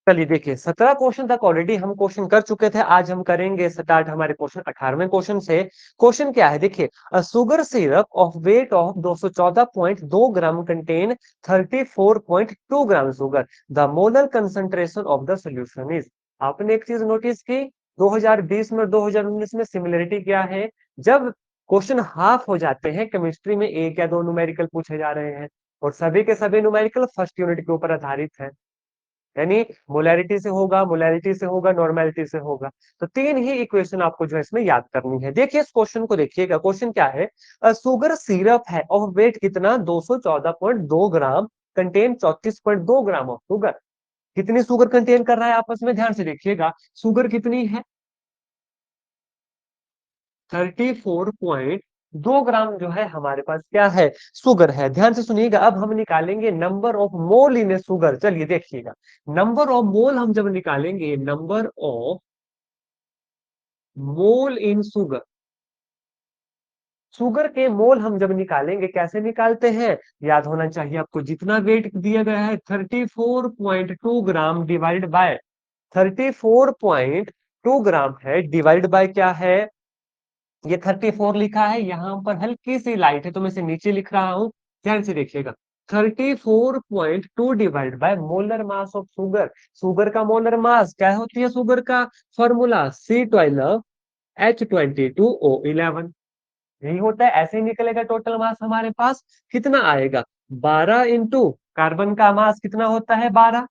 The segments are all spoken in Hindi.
चलिए देखिए 17 क्वेश्चन तक ऑलरेडी हम क्वेश्चन कर चुके थे। आज हम करेंगे स्टार्ट हमारे क्वेश्चन 18वें क्वेश्चन से। क्वेश्चन क्या है देखिए, sugar syrup of weight of 214.2 gram contain 34.2 gram sugar, the molar concentration of the solution is. आपने एक चीज नोटिस की, 2020 में और 2019 में सिमिलरिटी क्या है? जब क्वेश्चन हाफ हो जाते हैं केमिस्ट्री में, एक या दो न्यूमेरिकल पूछे जा रहे हैं और सभी के सभी न्यूमेरिकल फर्स्ट यूनिट के ऊपर आधारित है, यानी मोलैरिटी से होगा, मोलैरिटी से होगा, नॉर्मेलिटी से होगा। तो तीन ही इक्वेशन आपको जो है इसमें याद करनी है। देखिए इस क्वेश्चन को देखिएगा, क्वेश्चन क्या है, शुगर सिरप है ऑफ वेट कितना 214.2 ग्राम कंटेन 34.2 ग्राम ऑफ शुगर। कितनी शुगर कंटेन कर रहा है आपस में, ध्यान से देखिएगा, शुगर कितनी है 34.2 ग्राम जो है हमारे पास क्या है, शुगर है। ध्यान से सुनिएगा, अब हम निकालेंगे number of mole in A sugar. चलिए देखिएगा, नंबर ऑफ मोल हम जब निकालेंगे, number of mole in sugar, sugar के मोल हम जब निकालेंगे, कैसे निकालते हैं, याद होना चाहिए आपको, जितना वेट दिया गया है 34.2 ग्राम डिवाइड बाय 34.2 ग्राम है, डिवाइड बाय क्या है, ये 34 लिखा है, यहाँ पर हल्की सी लाइट है तो मैं इसे नीचे लिख रहा हूं, ध्यान से देखिएगा। 34.2 divide by molar mass of sugar. Sugar का मोलर मास क्या होती है, शुगर का फॉर्मूला C12H22O11, यही होता है। ऐसे ही निकलेगा टोटल मास हमारे पास कितना आएगा, 12 इंटू कार्बन का मास कितना होता है 12,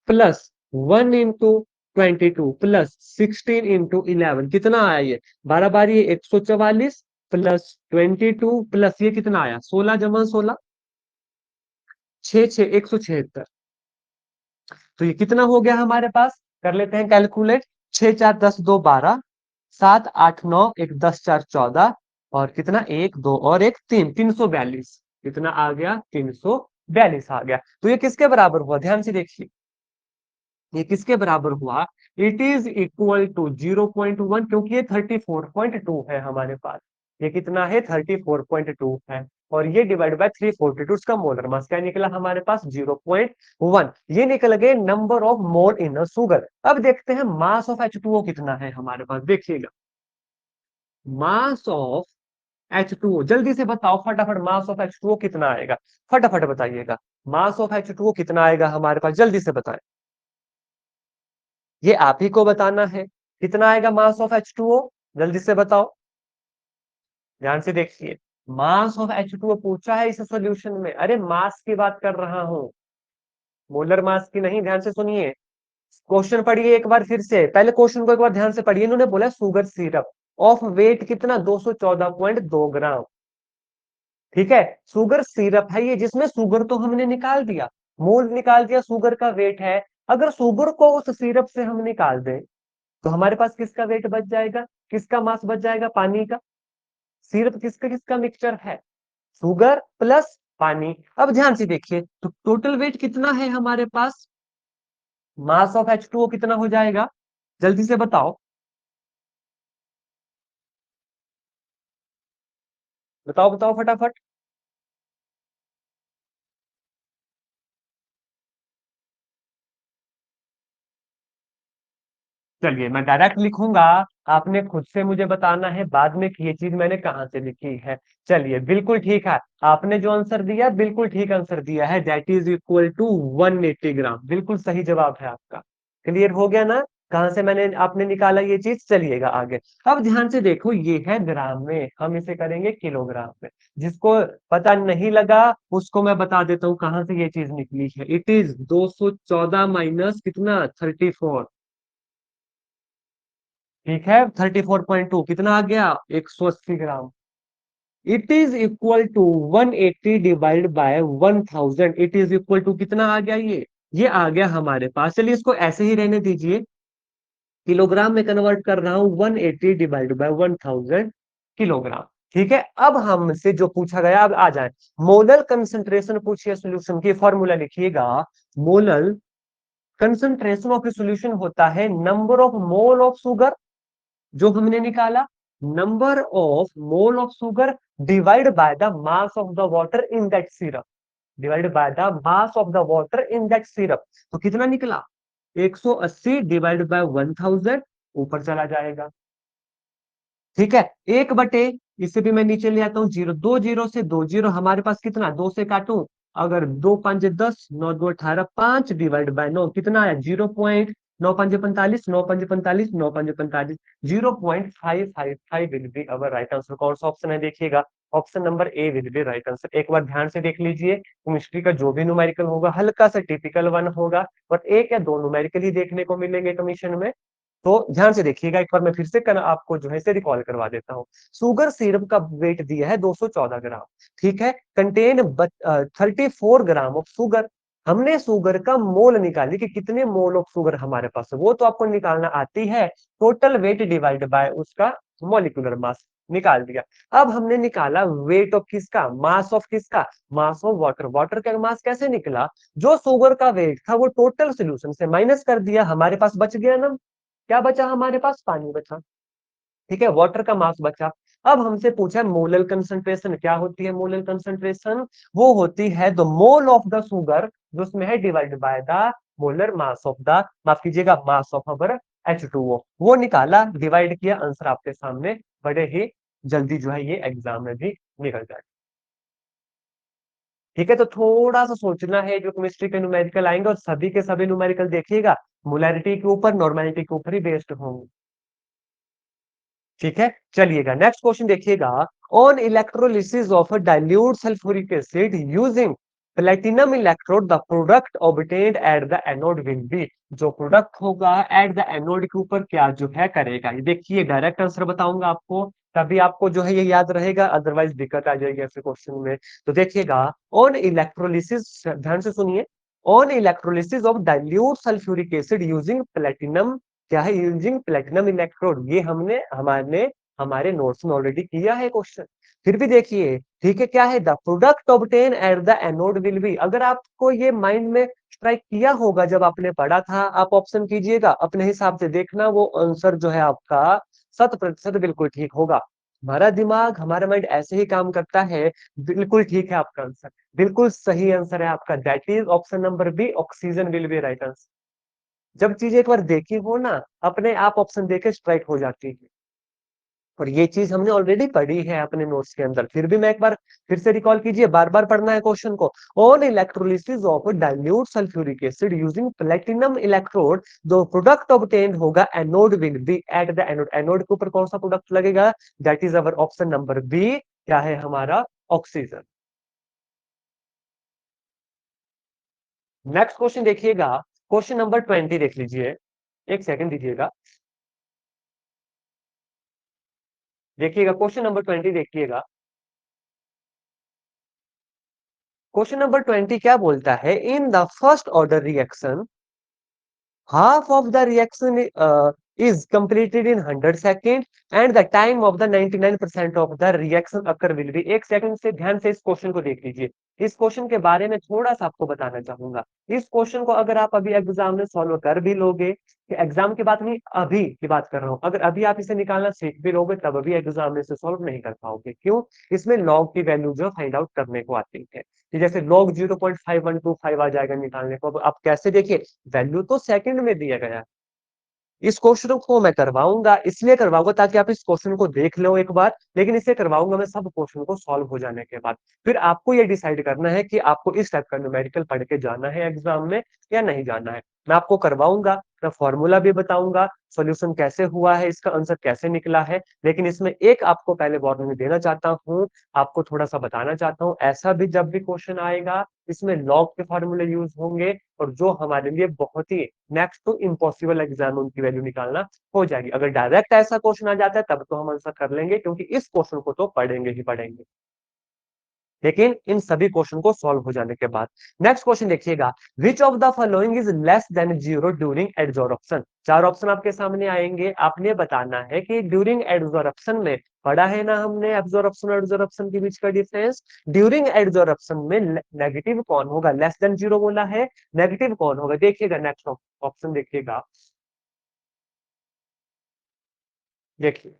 प्लस 1 इंटू 22 प्लस 16 इंटू 11, कितना आया ये, 12 बारी 144 प्लस 22 प्लस ये कितना आया 16 जमा 16, 176। तो ये कितना हो गया हमारे पास, कर लेते हैं कैलकुलेट, 6 4 10 2 12, 7 8 9 1 10 4 14, और कितना 1 2 और 1 3, 342, कितना आ गया 342 आ गया। तो ये किसके बराबर हुआ, ध्यान से देखिए, ये किसके बराबर हुआ, इट इज इक्वल टू 0.1, क्योंकि ये 34.2 है हमारे पास, ये कितना है 34.2 है, और ये डिवाइड बाय 342, उसका मोलर मास क्या निकला हमारे पास 0.1, ये निकल गए number of mole in a sugar. अब देखते हैं मास ऑफ H2O कितना है हमारे पास, देखिएगा मास ऑफ H2O, जल्दी से बताओ फटाफट, मास ऑफ H2O कितना आएगा, फटाफट बताइएगा, मास ऑफ H2O कितना आएगा हमारे पास, जल्दी से बताएं, ये आप ही को बताना है, कितना आएगा मास ऑफ H2O, जल्दी से बताओ, ध्यान से देखिए, मास ऑफ H2O पूछा है इस सॉल्यूशन में, अरे मास की बात कर रहा हूं, मोलर मास की नहीं, ध्यान से सुनिए, क्वेश्चन पढ़िए एक बार फिर से, पहले क्वेश्चन को एक बार ध्यान से पढ़िए, इन्होंने बोला शुगर सिरप ऑफ वेट कितना 214.2 ग्राम, ठीक है, शुगर सिरप है ये, जिसमें शुगर तो हमने निकाल दिया, मोल निकाल दिया, शुगर का वेट है। अगर शुगर को उस सिरप से हम निकाल दें तो हमारे पास किसका वेट बच जाएगा, किसका मास बच जाएगा, पानी का। सिर्फ किसका किसका मिक्सचर है, शुगर प्लस पानी। अब ध्यान से देखिए, तो टोटल वेट कितना है हमारे पास, मास ऑफ H2O कितना हो जाएगा, जल्दी से बताओ, बताओ बताओ फटाफट। चलिए मैं डायरेक्ट लिखूंगा, आपने खुद से मुझे बताना है बाद में कि ये चीज मैंने कहां से लिखी है। चलिए बिल्कुल ठीक है, आपने जो आंसर दिया बिल्कुल ठीक आंसर दिया है, दैट इज इक्वल टू 180 ग्राम, बिल्कुल सही जवाब है आपका। क्लियर हो गया ना, कहां से मैंने आपने निकाला ये चीज, चलिएगा आगे। अब ध्यान से देखो, ये है ग्राम में, हम इसे करेंगे किलोग्राम में। जिसको पता नहीं लगा उसको मैं बता देता हूँ कहां से ये चीज निकली है, इट इज 214 माइनस कितना 34, ठीक है, 34.2 कितना आ गया 180 gram. It is equal to 180 divide by 1000, it is equal to कितना आ गया ये आ गया हमारे पास। चलिए इसको ऐसे ही रहने दीजिए, किलोग्राम में कन्वर्ट कर रहा हूं, 180 डिवाइड बाय 1000 किलोग्राम। ठीक है, अब हमसे जो पूछा गया, अब आ जाए, मोलर कंसंट्रेशन पूछिए सोल्यूशन की, फॉर्मूला लिखिएगा, मोलर कंसंट्रेशन ऑफ सोल्यूशन होता है number of mole of sugar, जो हमने निकाला, number of mole of sugar divide by the mass of the water in that syrup. Divided by the mass of the water in that syrup. तो कितना निकला? 180 डिवाइडेड बाय 1000, ऊपर चला जाएगा। ठीक है, 1/, इसे भी मैं नीचे ले आता हूँ, जीरो, दो जीरो से दो जीरो, हमारे पास कितना, दो से काटूं, अगर दो पांच 10, नौ दो 18, 5 डिवाइड बाय 9 कितना आया, 0.9 5 45, 9 5 45, 9 5 45, 0.555 will be our right answer. कौन सा ऑप्शन है देखिएगा, option number A will be right answer. एक बार ध्यान से देख लीजिए, केमिस्ट्री का जो भी न्यूमेरिकल होगा हल्का सा टिपिकल वन होगा, और एक या दो न्यूमेरिकल ही देखने को मिलेंगे कमीशन में। तो ध्यान से देखिएगा, एक बार मैं फिर से आपको जो है इसे रिकॉल करवा देता हूँ। शुगर सिरप का वेट दिया है 214 ग्राम, ठीक है, कंटेन 34 ग्राम ऑफ शुगर। हमने शुगर का मोल निकाली कि कितने मोल ऑफ शुगर हमारे पास है, वो तो आपको निकालना आती है, टोटल वेट डिवाइड बाय उसका मोलिकुलर मास, निकाल दिया। अब हमने निकाला वेट ऑफ किसका, मास ऑफ किसका, मास ऑफ वाटर। वाटर का मास कैसे निकला, जो शुगर का वेट था वो टोटल सोल्यूशन से माइनस कर दिया, हमारे पास बच गया ना, क्या बचा हमारे पास, पानी बचा। ठीक है, वाटर का मास बचा। अब हमसे पूछा है मोलर कंसंट्रेशन, क्या होती है मोलर कंसंट्रेशन, वो होती है the mole of the sugar, जो उसमें है, divide by the molar mass of the, माफ कीजिएगा, मास ऑफ अवर H2O। वो निकाला, डिवाइड किया, आंसर आपके सामने बड़े ही जल्दी जो है ये एग्जाम में भी निकल जाए। ठीक है, तो थोड़ा सा सोचना है, जो केमिस्ट्री के न्यूमेरिकल आएंगे और सभी के सभी न्यूमेरिकल देखिएगा मोलैरिटी के ऊपर, नॉर्मेलिटी के ऊपर ही बेस्ड होंगे। ठीक है, चलिएगा नेक्स्ट क्वेश्चन देखिएगा। On electrolysis of a dilute sulphuric acid using platinum electrode the product obtained eight the anode will B. जो प्रोडक्ट होगा एट द एनोड के ऊपर क्या जो है करेगा, ये देखिए डायरेक्ट आंसर बताऊंगा आपको, तभी आपको जो है ये याद रहेगा, अदरवाइज दिक्कत आ जाएगी ऐसे क्वेश्चन में। तो देखिएगा, ऑन इलेक्ट्रोलिसिस, ध्यान से सुनिए, on electrolysis of dilute sulphuric acid using platinum, क्या है, यूजिंग प्लेटिनम इलेक्ट्रोड, ये हमने हमारे हमारे नोट्स में ऑलरेडी किया है क्वेश्चन। फिर भी देखिए, ठीक है, क्या है, the product obtain eight the anode will B. अगर आपको ये माइंड में स्ट्राइक किया होगा जब आपने पढ़ा था, आप ऑप्शन कीजिएगा अपने हिसाब से, देखना वो आंसर जो है आपका 100% बिल्कुल ठीक होगा। हमारा दिमाग, हमारा माइंड ऐसे ही काम करता है। बिल्कुल ठीक है आपका आंसर, बिल्कुल सही आंसर है आपका, that is option number B, oxygen will be right answer. जब चीज एक बार देखी हो ना, अपने आप ऑप्शन देके स्ट्राइक हो जाती है। और ये चीज हमने ऑलरेडी पढ़ी है अपने नोट्स के अंदर, फिर भी मैं एक बार फिर से रिकॉल कीजिए, बार बार पढ़ना है क्वेश्चन को। On electrolysis of dilute sulphuric acid using platinum electrode, जो प्रोडक्ट ऑब्टेन होगा anode will be at the anode. Anode के ऊपर कौन सा प्रोडक्ट लगेगा, that is our option number B, क्या है हमारा, ऑक्सीजन। नेक्स्ट क्वेश्चन देखिएगा, क्वेश्चन नंबर 20 देख लीजिए, एक सेकंड दीजिएगा, देखिएगा क्वेश्चन नंबर 20 देखिएगा। क्वेश्चन नंबर 20 क्या बोलता है, in the first order reaction half of the reaction is completed in 100 seconds and the time of the 99% of the reaction occur will be। एक सेकंड से ध्यान से इस क्वेश्चन को देख लीजिए, इस क्वेश्चन के बारे में थोड़ा सा आपको बताना चाहूंगा। इस क्वेश्चन को अगर आप अभी एग्जाम में सॉल्व कर भी लोगे, कि एग्जाम की बात नहीं, अभी की बात कर रहा हूँ, अगर अभी आप इसे निकालना सीख भी लोगे तब भी एग्जाम में इसे सॉल्व नहीं कर पाओगे। क्यों, इसमें लॉग की वैल्यू जो फाइंड आउट करने को आती है, कि जैसे लॉग 0.5125 आ जाएगा निकालने को। अब आप कैसे, देखिए वैल्यू तो सेकंड में दिया गया है। इस क्वेश्चन को मैं करवाऊंगा, इसलिए करवाऊंगा ताकि आप इस क्वेश्चन को देख लो एक बार, लेकिन इसे करवाऊंगा मैं सब क्वेश्चन को सॉल्व हो जाने के बाद। फिर आपको ये डिसाइड करना है कि आपको इस टाइप का न्यूमेरिकल पढ़ के जाना है एग्जाम में या नहीं जाना है। मैं आपको करवाऊंगा, मैं फॉर्मूला भी बताऊंगा, सॉल्यूशन कैसे हुआ है, इसका आंसर कैसे निकला है। लेकिन इसमें एक आपको पहले वार्निंग देना चाहता हूँ, आपको थोड़ा सा बताना चाहता हूँ, ऐसा भी जब भी क्वेश्चन आएगा इसमें लॉग के फॉर्मूले यूज होंगे, और जो हमारे लिए बहुत ही नेक्स्ट टू इम्पॉसिबल एग्जाम, उनकी वैल्यू निकालना हो जाएगी। अगर डायरेक्ट ऐसा क्वेश्चन आ जाता है तब तो हम आंसर कर लेंगे, क्योंकि इस क्वेश्चन को तो पढ़ेंगे ही पढ़ेंगे, लेकिन इन सभी क्वेश्चन को सॉल्व हो जाने के बाद। नेक्स्ट क्वेश्चन देखिएगा, which of the following is less than zero during adsorption. चार ऑप्शन आपके सामने आएंगे, आपने बताना है कि ड्यूरिंग एडजॉर्प्शन में, पढ़ा है ना हमने एब्जॉर्प्शन और एडजॉर्प्शन के बीच का डिफरेंस, ड्यूरिंग एडजॉर्प्शन में नेगेटिव कौन होगा, लेस देन जीरो बोला है, नेगेटिव कौन होगा। देखिएगा नेक्स्ट ऑप्शन देखिएगा, देखिए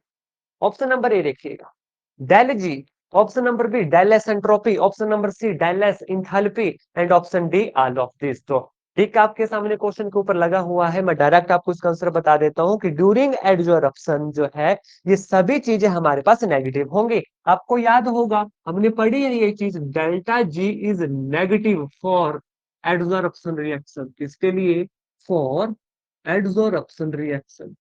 ऑप्शन नंबर ए देखिएगा, del G option number B del S entropy, option number C del S enthalpy and option D all of this. तो ठीक है, आपके सामने क्वेश्चन के ऊपर लगा हुआ है, मैं डायरेक्ट आपको इसका आंसर बता देता हूं कि ड्यूरिंग एडजॉर्प्शन जो है ये सभी चीजें हमारे पास नेगेटिव होंगी। आपको याद होगा हमने पढ़ी है ये चीज, delta G is negative for adsorption reaction. किसके लिए? For adsorption reaction.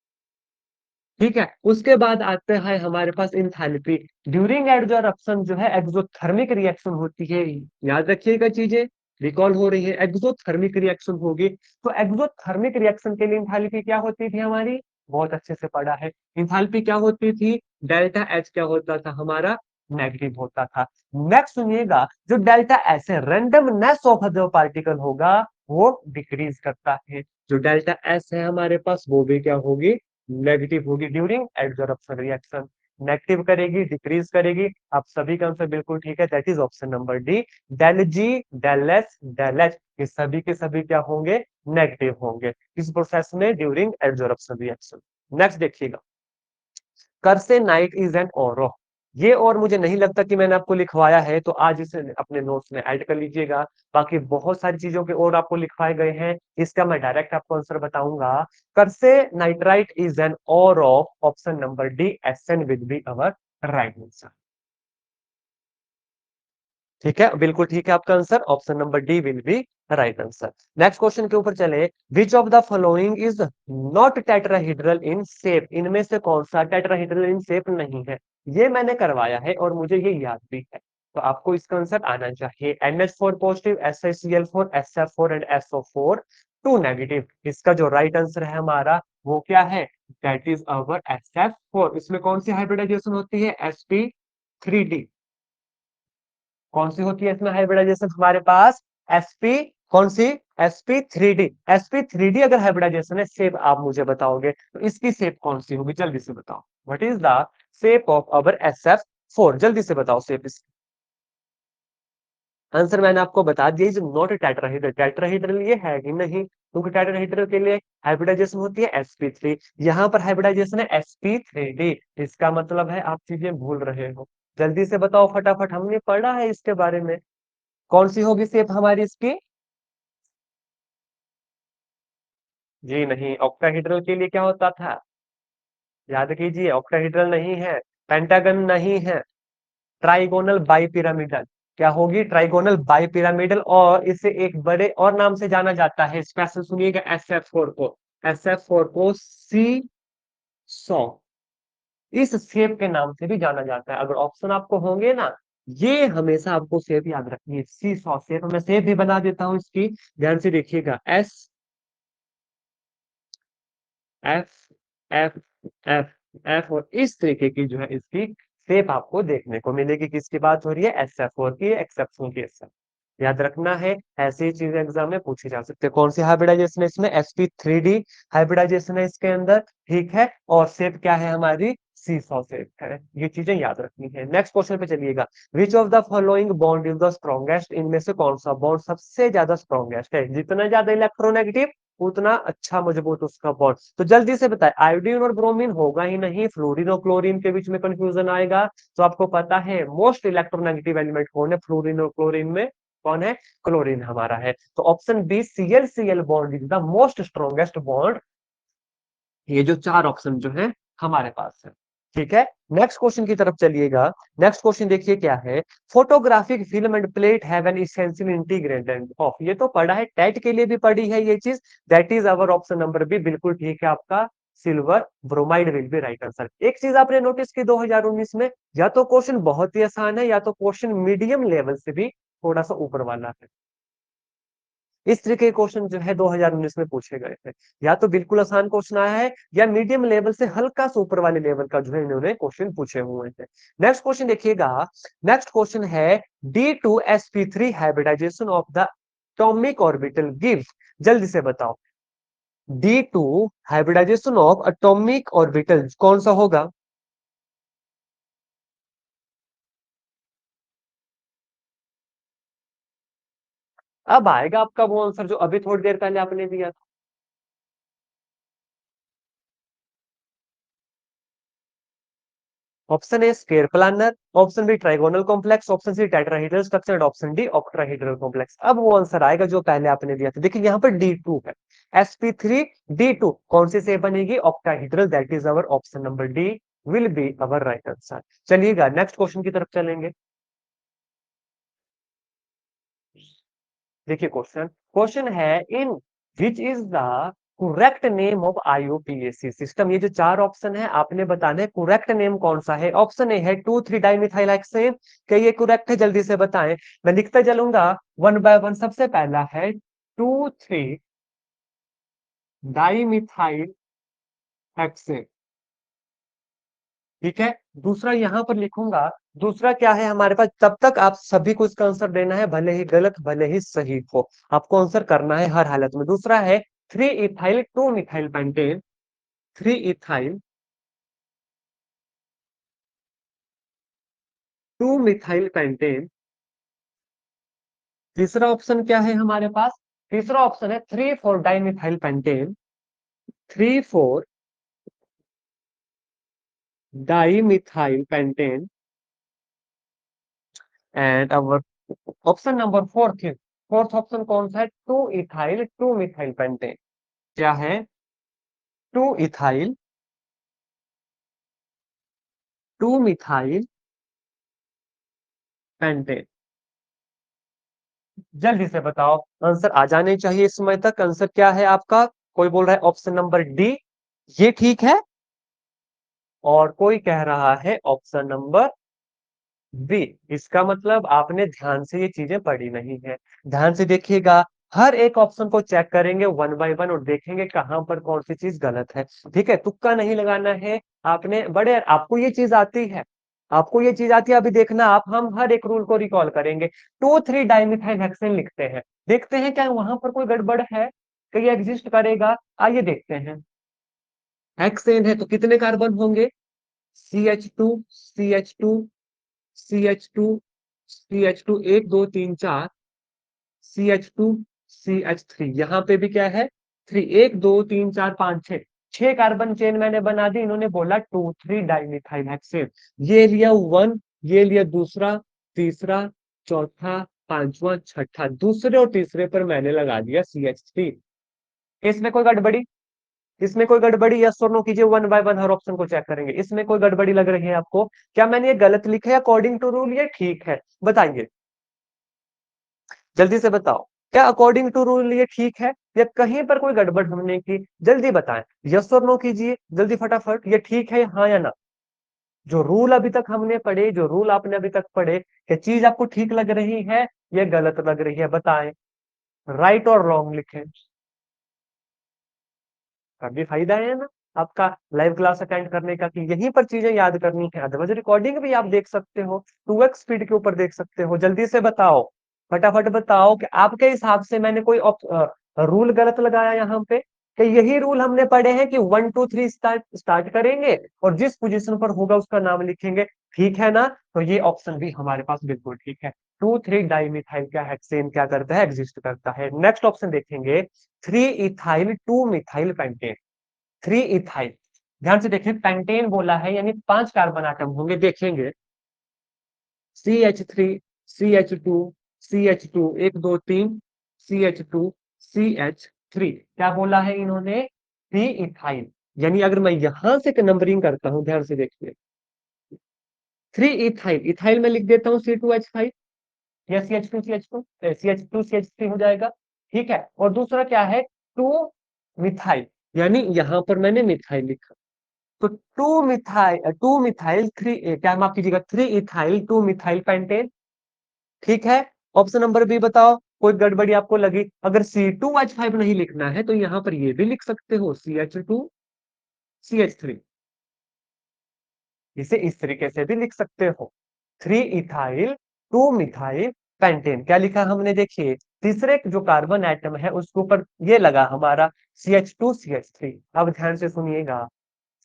ठीक है, उसके बाद आते हैं हमारे पास इंथैल्पी। ड्यूरिंग एडजॉर्प्शन जो है एक्सोथर्मिक रिएक्शन होती है। याद रखिएगा, चीजें रिकॉल हो रही है, एक्सोथर्मिक रिएक्शन होगी। तो एक्सोथर्मिक रिएक्शन के लिए इंथैल्पी क्या होती थी हमारी? बहुत अच्छे से पढ़ा है। इंथैल्पी क्या होती थी? डेल्टा एच क्या होता था हमारा? नेगेटिव होता था। नेक्स्ट सुनिएगा, जो डेल्टा एच है, रैंडमनेस ऑफ द पार्टिकल होगा, वो डिक्रीज करता है। जो डेल्टा एस है हमारे पास वो भी क्या होगी? नेगेटिव होगी ड्यूरिंग एडजॉर्प्शन रिएक्शन। नेगेटिव करेगी, डिक्रीज करेगी। आप सभी का आंसर बिल्कुल ठीक है, that is option number D. Del G, del S, del H, ये सभी के सभी क्या होंगे? नेगेटिव होंगे इस प्रोसेस में ड्यूरिंग एडजॉर्प्शन रिएक्शन। नेक्स्ट देखिएगा, करसे नाइट इज एन और। ये और मुझे नहीं लगता कि मैंने आपको लिखवाया है, तो आज इसे अपने नोट्स में ऐड कर लीजिएगा। बाकी बहुत सारी चीजों के और आपको लिखवाए गए हैं, इसका मैं डायरेक्ट आपको आंसर बताऊंगा। करसे नाइट्राइट इज एन और of option number D, SN will be our right answer. ठीक है, बिल्कुल ठीक है आपका answer, option number D will be right answer. Next question के ऊपर चले, which of the following is not tetrahedral in shape. इनमें से कौन सा टेट्राहेड्रल इन शेप नहीं है? ये मैंने करवाया है और मुझे ये याद भी है, तो आपको इसका आंसर आना चाहिए। NH4 positive, SiCl4, SF4 and SO4 to negative. इसका जो राइट आंसर है हमारा वो क्या है? That is our SF4। इसमें कौन सी हाइब्रिडाइजेशन होती है? sp3d। कौन सी होती है इसमें हाइब्रिडाइजेशन हमारे पास? एसपी, कौन सी? sp3d। sp3d अगर हाइब्रिडाइजेशन है, शेप आप मुझे बताओगे तो इसकी शेप कौन सी होगी? जल्दी से बताओ, what is the shape of our SF4? जल्दी से बताओ शेप। आंसर मैंने आपको बता दिया, इज नॉट टेट्राहेड्रल। टेट्राहेड्रल ये है ही नहीं, क्योंकि टेट्राहेड्रल के लिए हाइब्रिडाइजेशन होती है sp3। यहाँ पर हाइब्रिडाइजेशन है sp3d। इसका मतलब है आप चीजें भूल रहे हो। जल्दी से बताओ फटाफट, हमने पढ़ा है इसके बारे में। कौन सी होगी शेप हमारी इसकी? जी नहीं, ऑक्टाहेड्रल के लिए क्या होता था? याद कीजिए, ऑक्टाहेड्रल नहीं है, पेंटागन नहीं है, ट्राइगोनल बाइपिरामिडल। क्या होगी? Trigonal bipyramidal. और इसे एक बड़े और नाम से जाना जाता है, स्पेशल सुनिएगा, SF4 को। SF4 को सी सौ, इस शेप के नाम से भी जाना जाता है। अगर ऑप्शन आपको होंगे ना, ये हमेशा आपको शेप याद रखनी है, सी सौ शेप। मैं शेप भी बना देता हूँ इसकी, ध्यान से देखिएगा। SF, F, F और इस तरीके की जो है इसकी शेप आपको देखने को मिलेगी। किसकी बात हो रही है? SF4 की, एक्सेप्शन की। SF याद रखना है, ऐसी चीजें एग्जाम में पूछी जा सकती है। कौन सी हाइब्रिडाइजेशन है इसमें? sp3d हाइब्रिडाइजेशन है इसके अंदर। ठीक है, और शेप क्या है हमारी? सीसॉ शेप है। ये चीजें याद रखनी है। नेक्स्ट क्वेश्चन पे चलिएगा, विच of the following bond is the strongest. इनमें से कौन सा बॉन्ड सबसे ज्यादा स्ट्रॉन्गेस्ट है? जितना ज्यादा इलेक्ट्रोनेगेटिव उतना अच्छा मजबूत उसका बॉन्ड। तो जल्दी से बताए, आयोडीन और ब्रोमीन होगा ही नहीं, फ्लोरीन और क्लोरीन के बीच में कंफ्यूजन आएगा। तो आपको पता है मोस्ट इलेक्ट्रोनेगेटिव एलिमेंट कौन है फ्लोरीन और क्लोरीन में? कौन है? क्लोरीन हमारा है। तो option B ClCl bond is the most strongest bond. ये जो चार ऑप्शन जो है हमारे पास है। ठीक है, नेक्स्ट क्वेश्चन की तरफ चलिएगा। नेक्स्ट क्वेश्चन देखिए क्या है, photographic film end plate have an essential integrant of. ये तो पढ़ा है, टेट के लिए भी पढ़ी है ये चीज। That is our option number B, बिल्कुल ठीक है आपका, silver bromide will be right answer. एक चीज आपने नोटिस की 2019 में, या तो क्वेश्चन बहुत ही आसान है, या तो क्वेश्चन मीडियम लेवल से भी थोड़ा सा ऊपर वाला है। इस तरीके के क्वेश्चन जो है 2019 में पूछे गए थे, या तो बिल्कुल आसान क्वेश्चन आया है, या मीडियम लेवल से हल्का सा ऊपर वाले लेवल का जो है इन्होंने क्वेश्चन पूछे हुए थे। नेक्स्ट क्वेश्चन देखिएगा, नेक्स्ट क्वेश्चन है D2sp3 hybridisation of the atomic orbital gives. जल्दी से बताओ, D2 hybridisation of atomic orbital कौन सा होगा? अब आएगा आपका वो आंसर जो अभी थोड़ी देर पहले आपने दिया था। Option A square planar, option B trigonal complex, option C tetrahedral structure, option D octahedral complex. अब वो आंसर आएगा जो पहले आपने दिया था। देखिए यहाँ पर D2 है, sp3 D2 कौन सी से बनेगी? Octahedral. That is our option number D will be our right answer. चलिएगा नेक्स्ट क्वेश्चन की तरफ चलेंगे। देखिए क्वेश्चन क्वेश्चन है, in which is the correct name of IUPAC system. ये जो चार ऑप्शन है आपने बताना है करेक्ट नेम कौन सा है। ऑप्शन ए है 2,3 डाइमिथाइल हेक्सेन, क्या ये करेक्ट है? जल्दी से बताएं, मैं लिखते चलूंगा वन बाय वन। सबसे पहला है 2,3 डाइमिथाइल हेक्सेन, ठीक है। दूसरा यहां पर लिखूंगा, दूसरा क्या है हमारे पास? तब तक आप सभी को इसका आंसर देना है, भले ही गलत भले ही सही हो, आपको आंसर करना है हर हालत में। दूसरा है 3 ethyl 2 methyl pentane, 3 ethyl 2 methyl pentane. तीसरा ऑप्शन क्या है हमारे पास? तीसरा ऑप्शन है 3,4 dimethyl pentane, 3,4 dimethyl pentane. And our option number fourth, fourth option कौन सा है? 2 इथाइल 2 मिथाइल पेंटेन। क्या है? 2 इथाइल 2 मिथाइल पेंटेन। जल्दी से बताओ, आंसर आ जाने चाहिए इस समय तक। आंसर क्या है आपका? कोई बोल रहा है ऑप्शन नंबर डी, ये ठीक है, और कोई कह रहा है ऑप्शन नंबर बी। इसका मतलब आपने ध्यान से ये चीजें पढ़ी नहीं है। ध्यान से देखिएगा, हर एक ऑप्शन को चेक करेंगे वन बाय वन और देखेंगे कहां पर कौन सी चीज गलत है। ठीक है, तुक्का नहीं लगाना है। आपने बड़े आपको ये चीज आती है, आपको ये चीज आती है। अभी देखना आप, हम हर एक रूल को रिकॉल करेंगे। 2,3 डाइमिथाइल हेक्सेन लिखते हैं, देखते हैं क्या वहां पर कोई गड़बड़ है, कहीं एग्जिस्ट करेगा? आइए देखते हैं। हेक्सेन है तो कितने कार्बन होंगे? CH2 CH2 CH2 1 2 3 4, CH2 CH3, यहाँ पे भी क्या है? 3, 1 2 3 4 5 6, 6 कार्बन चेन मैंने बना दी। इन्होंने बोला 2,3 डाइमिथाइल हेक्सेन। ये लिया वन, ये लिया दूसरा, तीसरा, चौथा, पांचवा, छठा, दूसरे और तीसरे पर मैंने लगा दिया CH3। इसमें कोई गड़बड़ी? इसमें कोई गड़बड़ी? यस और नो कीजिए, one by one her option को चेक करेंगे। इसमें कोई गड़बड़ी लग रही है आपको? क्या मैंने ये गलत लिखा है अकॉर्डिंग टू रूल, ये ठीक है? बताइए, जल्दी से बताओ, क्या अकॉर्डिंग टू रूल ये ठीक है या कहीं पर कोई गड़बड़ हमने की? जल्दी बताएं, यस और नो कीजिए जल्दी फटाफट, ये ठीक है हाँ या ना? जो रूल अभी तक हमने पढ़े, जो रूल आपने अभी तक पढ़े, क्या चीज आपको ठीक लग रही है या गलत लग रही है? बताएं, राइट और रॉन्ग लिखें। काफी फायदा है ना आपका लाइव क्लास अटेंड करने का, कि यहीं पर चीजें याद करनी है। अदरवाइज रिकॉर्डिंग भी आप देख सकते हो, 2x स्पीड के ऊपर देख सकते हो। जल्दी से बताओ, फटाफट बताओ कि आपके हिसाब से मैंने कोई रूल गलत लगाया यहाँ पे, कि यही रूल हमने पढ़े हैं कि 1 2 3 स्टार्ट स्टार्ट करेंगे और जिस पोजीशन पर होगा उसका नाम लिखेंगे। ठीक है ना? तो ये ऑप्शन भी हमारे पास बिल्कुल ठीक है। 2,3 डाइमिथाइल का हेक्सेन क्या करता है? एग्जिस्ट करता है। नेक्स्ट ऑप्शन देखेंगे, 3 इथाइल 2 मिथाइल पेंटेन। 3 इथाइल, ध्यान से देखें, पेंटेन बोला है यानी 5 कार्बन आटम होंगे। देखेंगे CH3 CH2 CH2 1 2 3, CH2 CH3, क्या बोला है इन्होंने? 3 इथाइल। यानी अगर मैं यहां से नंबरिंग करता हूं, ध्यान से देखिए, 3 इथाइल, इथाइल में लिख देता हूँ C2H5 या CH2CH2 CH2CH3 हो जाएगा। ठीक है, और दूसरा क्या है? 2 मिथाइल, यानी यहां पर मैंने मिथाइल लिखा, तो 2 मिथाइल 3, क्या माफ कीजिएगा, 3 इथाइल 2 मिथाइल पेंटेन। ठीक है, ऑप्शन नंबर बी बताओ, कोई गड़बड़ी आपको लगी? अगर C2H5 नहीं लिखना है तो यहां पर ये भी लिख सकते हो, CH2CH3, इसे इस तरीके से भी लिख सकते हो। 3 इथाइल 2 मिथाइल पेंटेन, क्या लिखा हमने? देखिए तीसरे जो कार्बन एटम है उसके ऊपर ये लगा हमारा CH2CH3। अब ध्यान से सुनिएगा,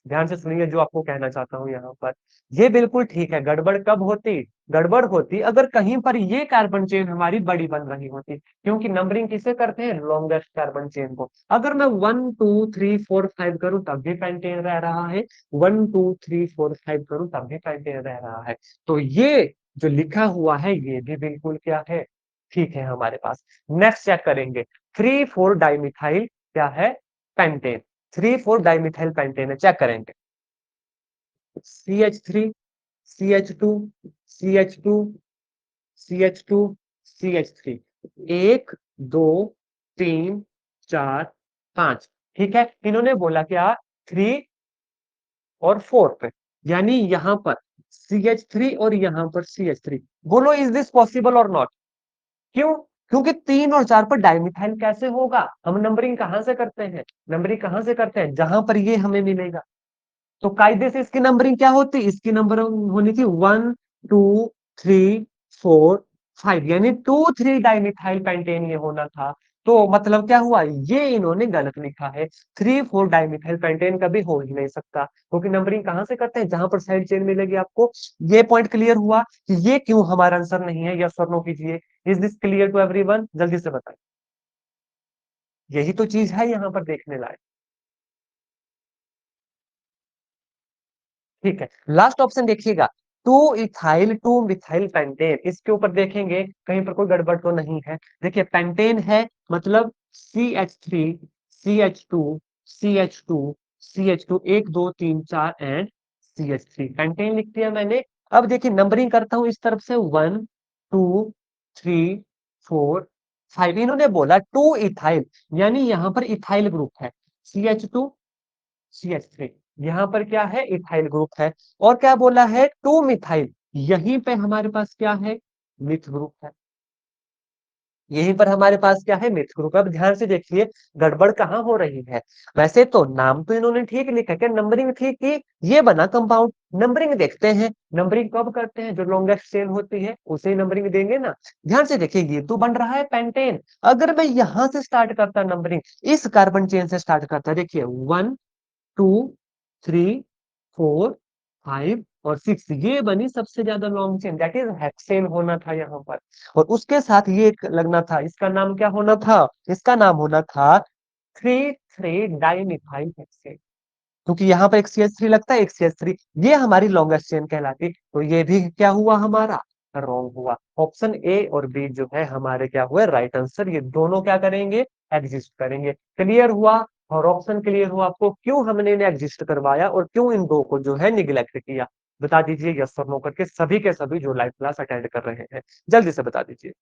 ध्यान से सुनिए जो आपको कहना चाहता हूं यहाँ पर। ये बिल्कुल ठीक है। गड़बड़ कब होती? गड़बड़ होती अगर कहीं पर ये कार्बन चेन हमारी बड़ी बन रही होती, क्योंकि नंबरिंग किसे करते हैं? लॉन्गेस्ट कार्बन चेन को। अगर मैं 1 2 3 4 5 करूं तब भी पेंटेन रह रहा है, 1 2 3 4 5 करूं तब भी पेंटेन रह रहा है। तो ये जो लिखा हुआ है ये भी बिल्कुल क्या है? ठीक है हमारे पास। नेक्स्ट चेक करेंगे। 3 4 डाइमिथाइल क्या है? पेंटेन। 3 4 डाइमिथाइल पेंटेन है, चेक करेंगे। CH3, CH2, CH2, CH2, CH3, 1 2 3 4 5। ठीक है, इन्होंने बोला क्या? 3 और 4 पे, यानी यहां पर CH3 और यहां पर CH3। बोलो इज दिस पॉसिबल और नॉट? क्यों? क्योंकि 3 और 4 पर डाइमिथाइल कैसे होगा? हम नंबरिंग कहां से करते हैं? नंबरिंग कहां से करते हैं? जहां पर ये हमें मिलेगा। तो कायदे से इसकी नंबरिंग क्या होती? इसकी नंबरिंग होनी थी 1 2 3 4 5, यानी 2 3 डाइमिथाइल पेंटेन ये होना था। तो मतलब क्या हुआ? ये इन्होंने गलत लिखा है। 3 4 डाइमिथाइल पेंटेन कभी हो ही नहीं सकता, क्योंकि नंबरिंग कहां से करते हैं? जहां पर साइड चेन मिलेगी आपको। ये पॉइंट क्लियर हुआ कि ये क्यों हमारा आंसर नहीं है? यस और नो कीजिए। Is this clear to everyone? जल्दी से बताएं। यही तो चीज है यहाँ पर देखने लायक। ठीक है, लास्ट ऑप्शन देखिएगा। 2 इथाइल 2 मिथाइल पेंटेन, इसके ऊपर देखेंगे कहीं पर कोई गड़बड़ तो नहीं है। देखिए पेंटेन है मतलब CH3 CH2 CH2 1 2 3 4 and CH3 pentane लिख दिया मैंने। अब देखिए नंबरिंग करता हूं इस तरफ से 1 2 3 4 5। इन्होंने बोला 2 इथाइल, यानी यहां पर इथाइल ग्रुप है। CH2 CH3, यहाँ पर क्या है? इथाइल ग्रुप है। और क्या बोला है? 2 मिथाइल, यहीं पे हमारे पास क्या है? मिथ ग्रुप है। यहीं पर हमारे पास क्या है? Myth group. अब ध्यान से देखिए गड़बड़ कहाँ हो रही है। वैसे तो नाम तो इन्होंने ठीक लिखा, क्या नंबरिंग ठीक की? ये बना कंपाउंड। नंबरिंग देखते हैं, नंबरिंग कब करते हैं? जो लॉन्गेस्ट चेन होती है उसे नंबरिंग देंगे ना। ध्यान से देखिए ये तो बन रहा है पेंटेन। अगर मैं यहां से स्टार्ट करता नंबरिंग, इस कार्बन चेन से स्टार्ट करता, देखिए 1 2 3 4 5 और 6, ये बनी सबसे ज्यादा long chain, that is hexane होना था यहाँ पर। और उसके साथ ये एक लगना था, इसका नाम क्या होना था? इसका नाम होना था 3 3 डाइमिथाइल हेक्सेन। क्योंकि यहाँ पर एक CH3 लगता है, एक CH3, ये हमारी लॉन्गेस्ट चेन कहलाती। तो ये भी क्या हुआ हमारा? रॉन्ग हुआ। ऑप्शन ए और बी जो है हमारे क्या हुए? Right answer. ये दोनों क्या करेंगे? एग्जिस्ट करेंगे। क्लियर हुआ? और ऑप्शन क्लियर हुआ आपको क्यों हमने इन्हें एग्जिस्ट करवाया और क्यों इन दो को जो है निग्लेक्ट किया? बता दीजिए यस और नो करके, सभी के सभी जो लाइव क्लास अटेंड कर रहे हैं, जल्दी से बता दीजिए।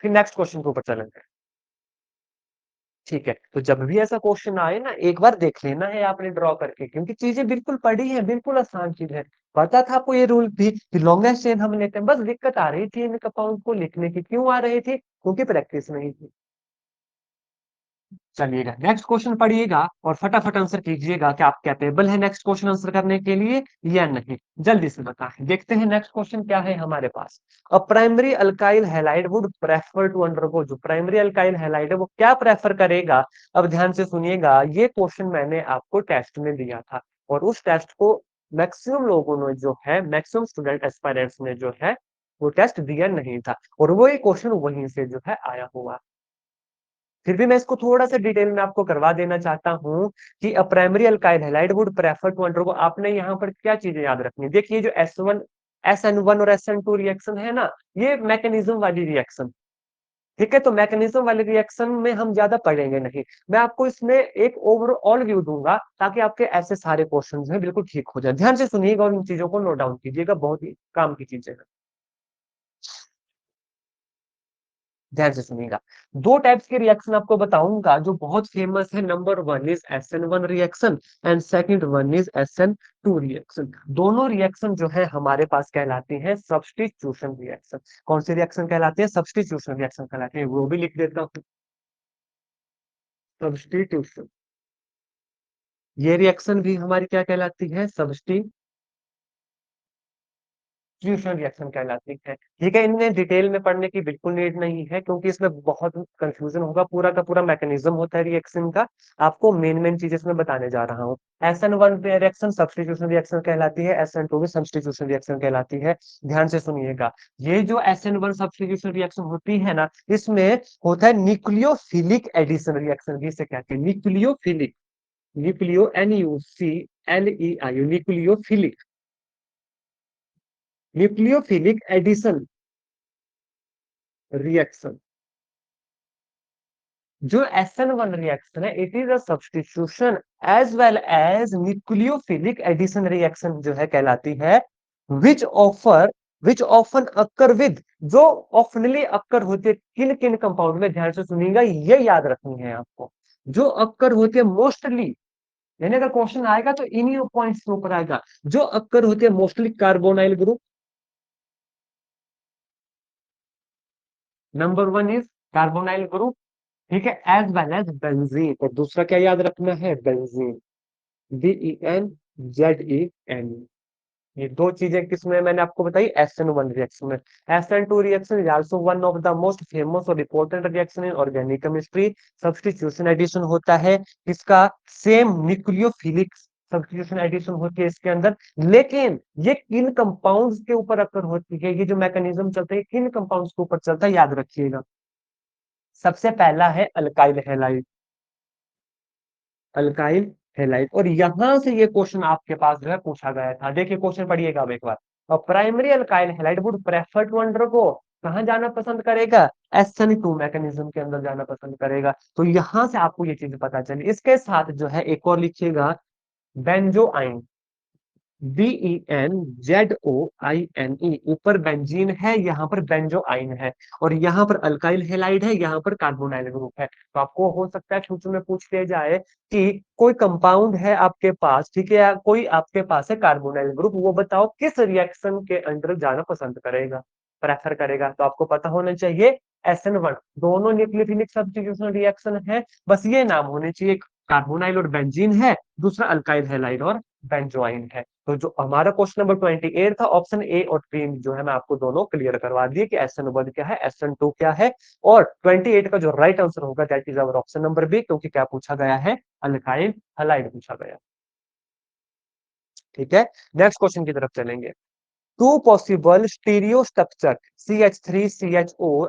फिर नेक्स्ट क्वेश्चन के ऊपर चलेंगे। ठीक है, तो जब भी ऐसा क्वेश्चन आए ना, एक बार देख लेना है आपने ड्रॉ करके, क्योंकि चीजें बिल्कुल पढ़ी है, बिल्कुल आसान चीज है। पता था आपको ये रूल भी कि लॉन्गेस्ट चेन हम लेते हैं, बस दिक्कत आ रही थी इन कंपाउंड को लिखने की। क्यों आ रही थी? क्योंकि प्रैक्टिस नहीं थी। चलिएगा नेक्स्ट क्वेश्चन पढ़िएगा और फटाफट आंसर कीजिएगा कि आप कैपेबल है नेक्स्ट क्वेश्चन आंसर करने के लिए या नहीं। जल्दी से बताएं। देखते हैं नेक्स्ट क्वेश्चन क्या है हमारे पास। A primary alkyl halide would prefer to undergo, जो प्राइमरी अल्काइल हैलाइड है वो क्या प्रेफर करेगा? अब ध्यान से सुनिएगा, ये क्वेश्चन मैंने आपको टेस्ट में दिया था और उस टेस्ट को मैक्सिमम लोगों ने जो है, मैक्सिमम स्टूडेंट एस्पायरेंट्स ने जो है वो टेस्ट दिया नहीं था, और वो ये क्वेश्चन वहीं से जो है आया हुआ। फिर भी मैं इसको थोड़ा सा डिटेल में आपको करवा देना चाहता हूं कि a primary alkyl halide would prefer to undergo. आपने यहाँ पर क्या चीजें याद रखनी है? देखिए जो SN1 और SN2 रिएक्शन है ना, ये मैकेनिज्म वाली रिएक्शन। ठीक है, तो मैकेनिज्म वाले रिएक्शन में हम ज्यादा पढ़ेंगे नहीं। मैं आपको इसमें एक ओवरऑल व्यू दूंगा ताकि आपके ऐसे सारे क्वेश्चन जो है बिल्कुल ठीक हो जाए। ध्यान से सुनिएगा और इन चीजों को नोट डाउन कीजिएगा, बहुत ही काम की चीजें हैं। ध्यान से सुनिएगा। दो टाइप्स के रिएक्शन आपको बताऊंगा जो बहुत फेमस है। Number one is SN1 reaction and second one is SN2 reaction. दोनों रिएक्शन जो है हमारे पास कहलाती हैं सब्स्टिट्यूशन रिएक्शन। कौन सी रिएक्शन कहलाती है? सब्स्टिट्यूशन रिएक्शन कहलाती है। वो भी लिख देता हूँ, सब्स्टिट्यूशन। ये रिएक्शन भी हमारी क्या कहलाती है? सब्स्टिट्यूशन सब्स्टिट्यूशन रिएक्शन कहलाती है। ठीक है, इनमें डिटेल में पढ़ने की बिल्कुल नीड नहीं है, क्योंकि इसमें बहुत कंफ्यूजन होगा। पूरा का पूरा मैकेनिज्म होता है रिएक्शन का, आपको मेन मेन चीजें इसमें बताने जा रहा हूँ। SN1 रिएक्शन सब्स्टिट्यूशन रिएक्शन कहलाती है, SN2 भी सब्स्टिट्यूशन रिएक्शन कहलाती है। ध्यान से सुनिएगा, ये जो SN1 सब्स्टिट्यूशन रिएक्शन होती है ना, इसमें होता है न्यूक्लियोफिलिक एडिशन रिएक्शन, जिसे कहते हैं nucleophilic. Nucleo NuClei, nucleophilic, nucleophilic addition reaction. जो SN1 रिएक्शन है, it is a substitution as well as nucleophilic addition reaction जो है कहलाती है, which offer which often occur with, जो ऑफनली अकर होती है किन किन कंपाउंड में, ध्यान से सुनिएगा, ये याद रखनी है आपको। जो अकर होती है मोस्टली, यानी अगर क्वेश्चन आएगा तो इन्हीं पॉइंट्स के ऊपर आएगा। जो अकर होती है mostly carbonyl group, number one is carbonyl group. ठीक है, एज वेल एज बेंजीन, और दूसरा क्या याद रखना है, बेंजीन, BENZEN। ये दो चीजें किसमें मैंने आपको बताई, SN1 रिएक्शन में। SN2 reaction is also one of the most famous और important reaction in organic chemistry. Substitution addition होता है इसका, सेम न्यूक्लियोफिलिक सब्स्टिट्यूशन एडिशन होती है इसके अंदर। लेकिन ये किन कंपाउंड्स के ऊपर अकर होती है, ये जो मैकेनिज्म चलता है किन कंपाउंड्स के ऊपर चलता है, याद रखिएगा। सबसे पहला है अल्काइल हैलाइड, अल्काइल हैलाइड। और यहां से ये क्वेश्चन आपके पास जो है पूछा गया था, देखिए क्वेश्चन पढ़िएगा अब एक बार। और primary alkyl halide would prefer to undergo, कहां जाना पसंद करेगा, SN2 मैकेनिज्म के अंदर जाना पसंद करेगा। तो यहां से आपको ये चीज पता चली। इसके साथ जो है एक और लिखिएगा, बेंजोआइन, BENZOINE, ऊपर बेंजीन है, यहाँ पर बेंजोआइन है, और यहाँ पर अल्काइल हैलाइड है, यहाँ पर कार्बोनाइल ग्रुप है। तो आपको हो सकता है फ्यूचर में पूछ लिया जाए कि कोई कंपाउंड है आपके पास, ठीक है, या कोई आपके पास है कार्बोनाइल ग्रुप, वो बताओ किस रिएक्शन के अंदर जाना पसंद करेगा, प्रेफर करेगा। तो आपको पता होना चाहिए SN1, दोनों न्यूक्लियोफिलिक सब्स्टिट्यूशन रिएक्शन है, बस ये नाम होने चाहिए, कार्बोनाइल और बेंजीन है, दूसरा अल्काइल हैलाइड और बेंजोआइन है। तो जो हमारा क्वेश्चन नंबर 28 था, ऑप्शन ए और बी जो है मैं आपको दोनों क्लियर करवा दिए कि SN1 क्या है, SN2 क्या है। और 28 का जो राइट आंसर होगा that is our option number B, क्योंकि क्या पूछा गया है, अल्काइल हैलाइड पूछा गया। ठीक है, नेक्स्ट क्वेश्चन की तरफ चलेंगे। To possible stereo structure CH3CHO,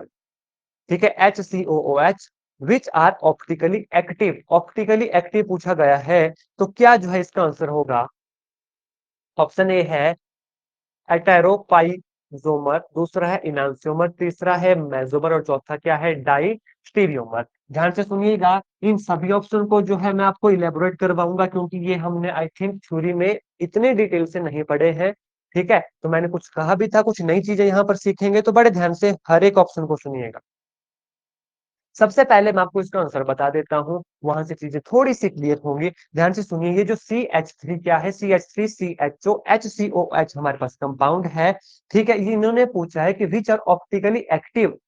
ठीक है, HCOOH, which are optically active, optically active पूछा गया है, तो क्या जो है इसका आंसर होगा, ऑप्शन ए है हेटेरोपाइजोमर, दूसरा है इनांसियोमर, तीसरा है मेसोमर, और चौथा क्या है, डाई स्टीरियोमर। ध्यान से सुनिएगा, इन सभी ऑप्शन को जो है मैं आपको इलेबोरेट करवाऊंगा, क्योंकि ये हमने आई थिंक थ्योरी में इतने डिटेल से नहीं पढ़े हैं। ठीक है, तो मैंने कुछ कहा भी था, कुछ नई चीजें यहाँ पर सीखेंगे, तो बड़े ध्यान से हर एक ऑप्शन को सुनिएगा। सबसे पहले मैं आपको इसका आंसर बता देता हूं, वहां से चीजें थोड़ी सी क्लियर होंगी। ध्यान से सुनिए, ये जो CH3 क्या है, CH3CHO HCOH हमारे पास कंपाउंड है। ठीक है, ये इन्होंने पूछा है कि विच आर ऑप्टिकली एक्टिव।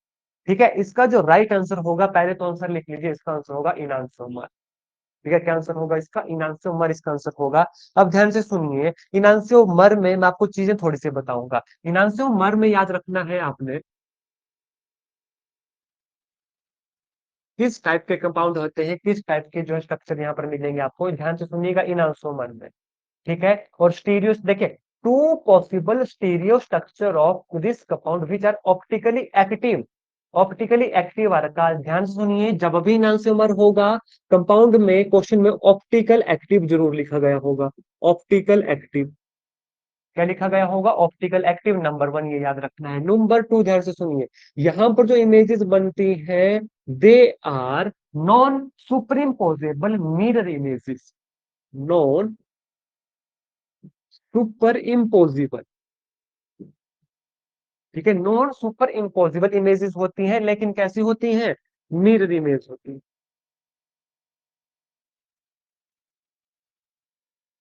ठीक है, इसका जो राइट आंसर होगा, पहले तो आंसर लिख लीजिए, इसका आंसर होगा इनांसियोमर। ठीक है, क्या आंसर होगा इसका, इनांसियोमर इसका आंसर होगा। अब ध्यान से सुनिए, इनांसियोमर में मैं आपको चीजें थोड़ी सी बताऊंगा। इनांसियोमर में याद रखना है आपने, किस टाइप के कंपाउंड होते हैं, किस टाइप के जो स्ट्रक्चर यहाँ पर मिलेंगे आपको, ध्यान से सुनिएगा, इन आंसोमर में। ठीक है, और स्टीरियो देखिए, two possible stereo structure of this compound which are optically active, optically active आ रखा है। ध्यान से सुनिए, जब भी इनांसियोमर होगा कंपाउंड में, क्वेश्चन में ऑप्टिकल एक्टिव जरूर लिखा गया होगा, ऑप्टिकल एक्टिव, क्या लिखा गया होगा, ऑप्टिकल एक्टिव, नंबर वन ये याद रखना है। नंबर टू, ध्यान से सुनिए, यहां पर जो इमेजेस बनती हैं, they are non superimposable mirror images, non superimposable. ठीक है, नॉन सुपर इम्पोजिबल इमेजेस होती हैं, लेकिन कैसी होती हैं, मिरर इमेज होती है।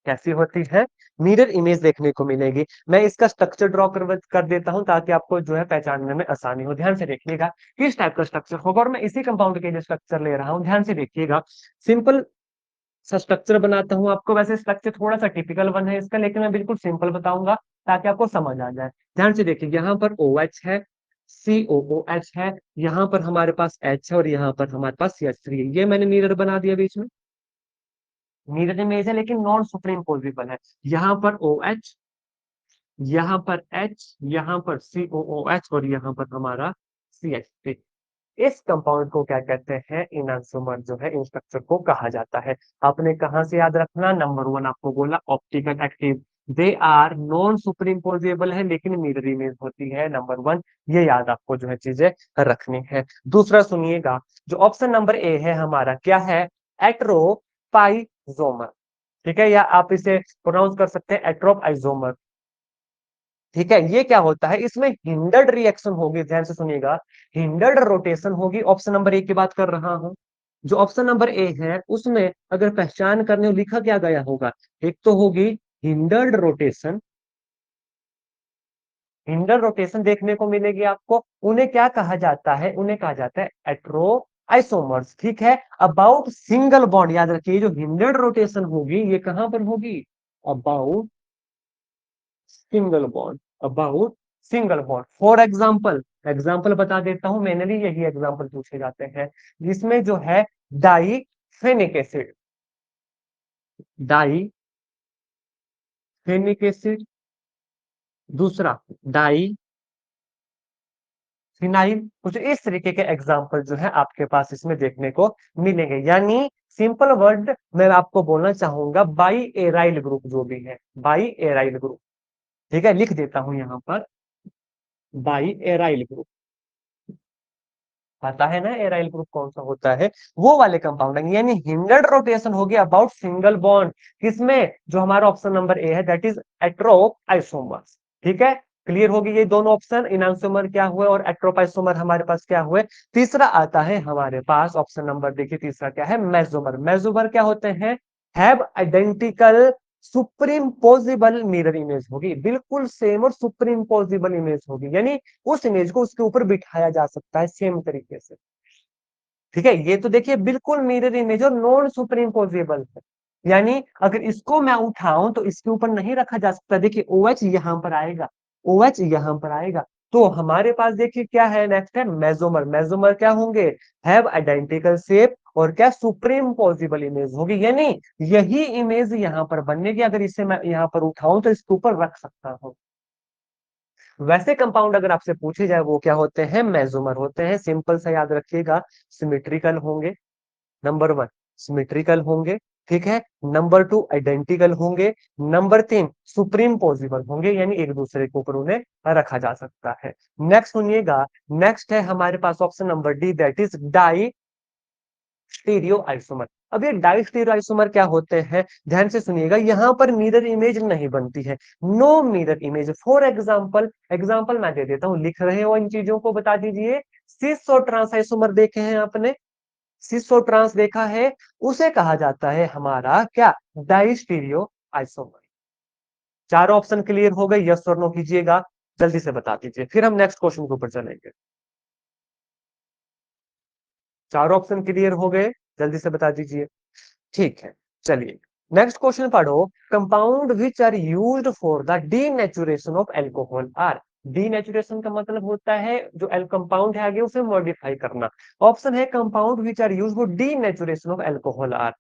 कैसी होती है, मिरर इमेज देखने को मिलेगी। मैं इसका स्ट्रक्चर ड्रॉ कर देता हूं, ताकि आपको जो है पहचानने में आसानी हो। ध्यान से देखिएगा किस टाइप का स्ट्रक्चर होगा, और मैं इसी कंपाउंड के लिए स्ट्रक्चर ले रहा हूं, ध्यान से देखिएगा। सिंपल सा स्ट्रक्चर बनाता हूं आपको, वैसे स्ट्रक्चर थोड़ा सा टिपिकल वन है इसका, लेकिन मैं बिल्कुल सिंपल बताऊंगा। ताकि आपको समझ आ जाए। ध्यान से देखिए, यहाँ पर OH है, COOH है, यहाँ पर हमारे पास H है और यहाँ पर हमारे पास CH3 है। ये मैंने मिरर बना दिया बीच में, मिरर इमेज है लेकिन नॉन सुप्रीम पोजिबल है। यहाँ पर OH, यहाँ पर H, यहाँ पर COOH और यहाँ पर हमारा CH3। इस कंपाउंड को क्या कहते हैं? इनांसोमर जो है, इन स्ट्रक्चर को कहा जाता है। आपने कहां से याद रखना? नंबर 1 आपको बोला optical active, they are non superimposable है लेकिन मिरर इमेज होती है। नंबर 1, ये याद आपको जो है चीजें रखनी है। दूसरा सुनिएगा, जो ऑप्शन नंबर ए है हमारा, क्या है? एट्रोपाइजोमर। ठीक है, या आप इसे प्रोनाउंस कर सकते हैं एट्रोपाइजोमर। ठीक है, ये क्या होता है? इसमें हिंडर्ड रिएक्शन होगी, ध्यान से सुनिएगा, हिंडर्ड रोटेशन होगी। ऑप्शन नंबर ए की बात कर रहा हूं। जो ऑप्शन नंबर ए है उसमें अगर पहचान करने को लिखा क्या गया होगा, एक तो होगी हिंडर्ड रोटेशन, हिंडर्ड रोटेशन देखने को मिलेगी आपको। उन्हें क्या कहा जाता है? उन्हें कहा जाता है एट्रो आइसोमर्स। ठीक है, अबाउट सिंगल बॉन्ड, याद रखिए जो हिंडर्ड रोटेशन होगी ये कहां पर होगी? About single bond, about single bond. For example, example बता देता हूं, मैंने भी यही एग्जाम्पल पूछे जाते हैं, जिसमें जो है डाइफेनिक एसिड, डाइफेनिक एसिड, दूसरा डाई फिनाइल, कुछ इस तरीके के एग्जाम्पल जो है आपके पास इसमें देखने को मिलेंगे। यानी सिंपल वर्ड मैं आपको बोलना चाहूंगा, बाई एराइल ग्रुप जो भी है, बाई एराइल ग्रुप। ठीक है, लिख देता हूं यहां पर, बाई एराइल ग्रुप। पता है ना एराइल ग्रुप कौन सा होता है? वो वाले कंपाउंड है। यानी हिंडर्ड रोटेशन होगी अबाउट सिंगल बॉन्ड, किसमें? जो हमारा ऑप्शन नंबर ए है, दैट इज एट्रोप आइसोमर्स। ठीक है, क्लियर होगी ये दोनों ऑप्शन, इनांसोमर क्या हुए और एट्रोप आइसोमर हमारे पास क्या हुए। तीसरा आता है हमारे पास ऑप्शन नंबर, देखिए तीसरा क्या है? मेसोमर। मेसोमर क्या होते हैं? Have identical supreme possible mirror image होगी, बिल्कुल सेम और सुप्रीम पॉसिबल इमेज होगी, यानी उस इमेज को उसके ऊपर बिठाया जा सकता है सेम तरीके से। ठीक है, ये तो देखिए बिल्कुल मिरर इमेज और नॉन सुपरइम्पोजेबल है। यानी अगर इसको मैं उठाऊं तो इसके ऊपर नहीं रखा जा सकता। देखिए OH यहां पर आएगा, OH यहां पर आएगा, तो हमारे पास देखिए क्या है? नेक्स्ट है मेसोमर। मेसोमर क्या होंगे? हैव आइडेंटिकल शेप और क्या? सुप्रीम पॉसिबल इमेज होगी, यानी यही इमेज यहां पर बनने की, अगर इसे मैं यहां पर उठाऊं तो इसके ऊपर रख सकता हूं। वैसे कंपाउंड अगर आपसे पूछे जाए वो क्या होते हैं? मेसोमर होते हैं। सिंपल सा याद रखिएगा, सिमेट्रिकल होंगे, नंबर 1 सिमेट्रिकल होंगे। ठीक है, नंबर 2 आइडेंटिकल होंगे, नंबर 3 सुप्रीम पॉसिबल होंगे, यानी एक दूसरे के ऊपर उन्हें रखा जा सकता है। नेक्स्ट सुनिएगा, नेक्स्ट है हमारे पास option number D, that is diastereoisomer. अब ये डाई स्टीरियो आइसोमर क्या होते हैं? ध्यान से सुनिएगा, यहां पर मिरर इमेज नहीं बनती है, no mirror image. For example, example मैं दे देता हूं, लिख रहे हो इन चीजों को बता दीजिए। सिस और ट्रांस आइसोमर देखे हैं आपने? सिस और ट्रांस देखा है, उसे कहा जाता है हमारा क्या? Diastereoisomer. चारों ऑप्शन क्लियर हो गए? यस और नो कीजिएगा, जल्दी से बता दीजिए, फिर हम नेक्स्ट क्वेश्चन के ऊपर चलेंगे। चारों ऑप्शन क्लियर हो गए? जल्दी से बता दीजिए। ठीक है, चलिए नेक्स्ट क्वेश्चन पढ़ो। Compound which are used for the denaturation of alcohol are. Denaturation का मतलब होता है जो कंपाउंड है आगे उसे मॉडिफाई करना। ऑप्शन है compound which are used for denaturation of alcohol are.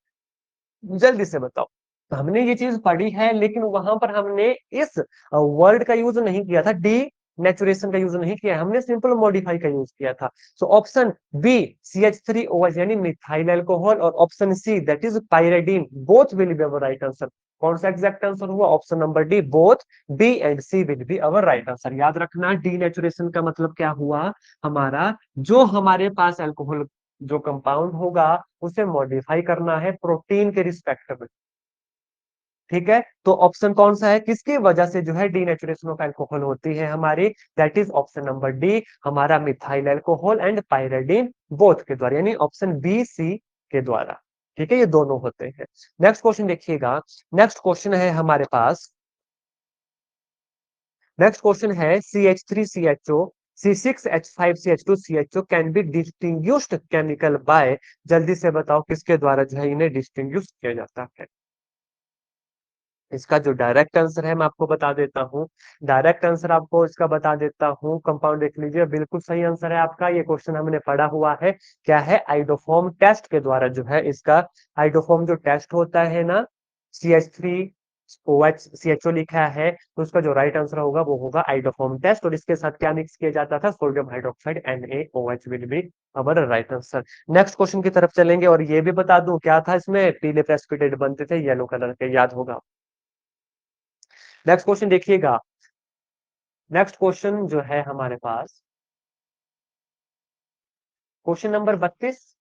जल्दी से बताओ। तो हमने ये चीज पढ़ी है लेकिन वहां पर हमने इस वर्ड का यूज नहीं किया था, डी नेचुरेशन का यूज नहीं किया, हमने सिंपल मॉडिफाई का यूज किया था। सो ऑप्शन बी CH3OH यानी मिथाइल अल्कोहल, और option C that is pyridine, both will be our right answer. कौन सा एग्जैक्ट आंसर हुआ? Option number D, both B and C will be our right answer. याद रखना, डी नेचुरेशन का मतलब क्या हुआ हमारा? जो हमारे पास अल्कोहल जो कंपाउंड होगा उसे मॉडिफाई करना है प्रोटीन के रिस्पेक्ट में। ठीक है, तो ऑप्शन कौन सा है? किसकी वजह से जो है डीनेचुरेशन ऑफ अल्कोहल होती है हमारी? That is option number D, हमारा मिथाइल अल्कोहल एंड पाइरेडिन बोथ के द्वारा, यानी ऑप्शन बी सी के द्वारा। ठीक है, ये दोनों होते हैं। नेक्स्ट क्वेश्चन देखिएगा, नेक्स्ट क्वेश्चन है हमारे पास, नेक्स्ट क्वेश्चन है CH3CHO C6H5CH2CHO can be distinguished chemical by. जल्दी से बताओ किसके द्वारा जो है इन्हें डिस्टिंग्विश किया जाता है? इसका जो डायरेक्ट आंसर है मैं आपको बता देता हूँ। डायरेक्ट आंसर आपको इसका बता देता हूँ। कंपाउंड देख लीजिए, बिल्कुल सही आंसर है आपका। ये क्वेश्चन हमने पढ़ा हुआ है। क्या है? आइडोफॉर्म टेस्ट के द्वारा जो है इसका आइडोफॉर्म जो टेस्ट होता है ना, CH3 OH CHO लिखा है, तो उसका जो राइट आंसर होगा वो होगा आइडोफॉर्म टेस्ट। और इसके साथ क्या मिक्स किया जाता था? Sodium hydroxide NaOH will be our right answer. Next question की तरफ चलेंगे और ये भी बता दूं क्या था इसमें, पीले प्रेसिपिटेट बनते थे येलो कलर के, याद होगा। नेक्स्ट क्वेश्चन देखिएगा। नेक्स्ट क्वेश्चन जो है हमारे पास, question number 32।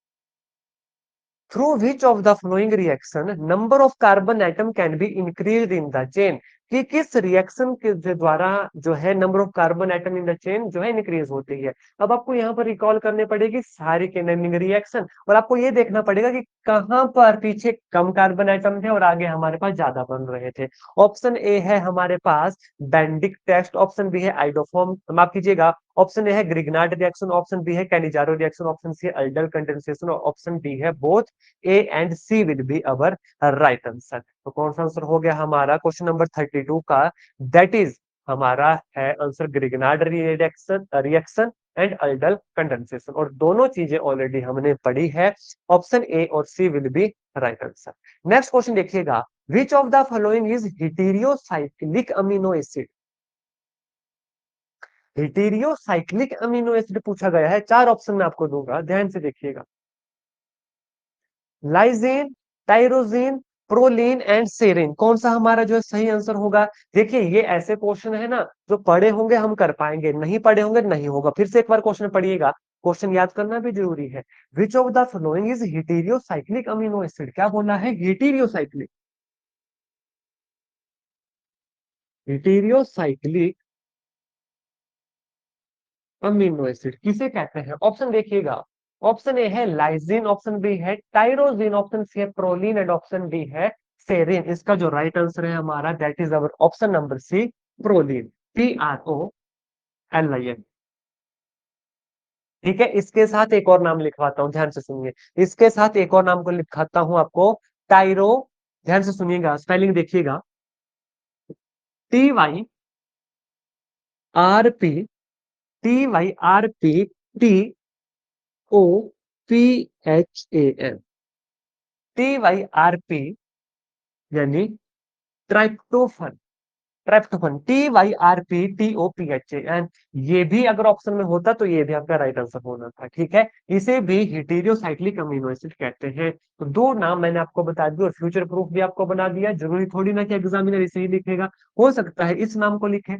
Through which of the following reaction number of carbon atom can be increase in the chain, कि किस रिएक्शन के द्वारा जो है number of carbon atom in the chain जो है इंक्रीज होती है। अब आपको यहाँ पर रिकॉल करने पड़ेगी सारी केमिकल रिएक्शन, और आपको ये देखना पड़ेगा कि कहां पर पीछे कम कार्बन एटम थे और आगे हमारे पास ज्यादा बन रहे थे। ऑप्शन ए है हमारे पास बेंडिक टेस्ट, ऑप्शन बी है आइडोफॉर्म, माफ कीजिएगा, ऑप्शन ए है ग्रिग्नार्ड रिएक्शन, ऑप्शन बी है कैनिजारो रिएक्शन, ऑप्शन सी है अल्डल कंडेंसेशन, और ऑप्शन डी है both A and C will be our right answer. तो कौन सा आंसर हो गया हमारा क्वेश्चन नंबर 32 का? दैट इज हमारा है answer Grignard reaction reaction and aldol condensation, और दोनों चीजें ऑलरेडी हमने पढ़ी है। ऑप्शन ए और C will be right answer. Next question देखिएगा। Which of the following is heterocyclic amino acid? Heterocyclic amino acid पूछा गया है। चार ऑप्शन मैं आपको दूंगा, ध्यान से देखिएगा। लाइजीन, टाइरोजीन, प्रोलीन एंड सेरीन, कौन सा हमारा जो है सही आंसर होगा? देखिए ये ऐसे क्वेश्चन है ना, जो पढ़े होंगे हम कर पाएंगे, नहीं पढ़े होंगे नहीं होगा। फिर से एक बार क्वेश्चन पढ़िएगा, क्वेश्चन याद करना भी जरूरी है। विच of the following is heterocyclic amino acid? क्या बोला है? हेटेरोसाइक्लिक, हेटेरोसाइक्लिक अमीनो एसिड किसे कहते हैं? ऑप्शन देखिएगा। ऑप्शन ए है लाइजीन, ऑप्शन बी है टाइरोजीन, ऑप्शन सी है प्रोलीन एंड ऑप्शन डी है सेरीन। इसका जो राइट आंसर है हमारा, that is our option number C, proline, PROLIN। ठीक है, इसके साथ एक और नाम लिखवाता हूं, ध्यान से सुनिए। इसके साथ एक और नाम को लिखाता हूं आपको, टाइरो। ध्यान से सुनिएगा, स्पेलिंग देखिएगा। TYRP, TYRP, TOPHAN, TYRP यानी ट्राइप्टोफन। ट्राइप्टोफन, TYRPTOPHAN। ये भी अगर ऑप्शन में होता तो ये भी आपका राइट आंसर होना था। ठीक है, इसे भी हेटेरोसाइक्लिक अमीनो एसिड कहते हैं। तो दो नाम मैंने आपको बता दिया और फ्यूचर प्रूफ भी आपको बना दिया। जरूरी थोड़ी ना कि एग्जामिनर इसे ही लिखेगा, हो सकता है इस नाम को लिखे।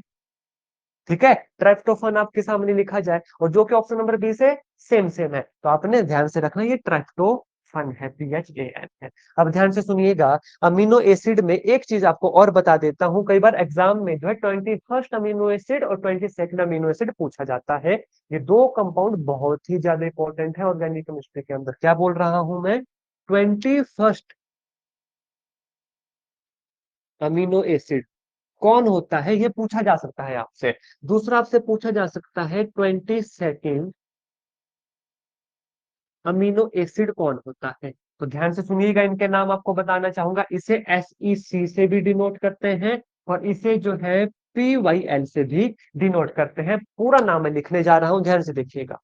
ठीक है, ट्राइप्टोफन आपके सामने लिखा जाए, और जो कि ऑप्शन नंबर बी से सेम सेम है, तो आपने ध्यान से रखना ये ट्राइप्टोफन है, PHAN है। अब ध्यान से सुनिएगा। अमीनो एसिड में एक चीज आपको और बता देता हूं, कई बार एग्जाम में जो है 21st अमीनो एसिड और 22nd अमीनो एसिड पूछा जाता है। ये दो कंपाउंड बहुत ही ज्यादा इंपॉर्टेंट है ऑर्गेनिक केमिस्ट्री के अंदर। क्या बोल रहा हूं मैं? 21st अमीनो एसिड कौन होता है, ये पूछा जा सकता है आपसे। दूसरा आपसे पूछा जा सकता है 22nd अमीनो एसिड कौन होता है। तो ध्यान से सुनिएगा, इनके नाम आपको बताना चाहूंगा। इसे SEC से भी डिनोट करते हैं, और इसे जो है PYL से भी डिनोट करते हैं। पूरा नाम मैं लिखने जा रहा हूं, ध्यान से देखिएगा।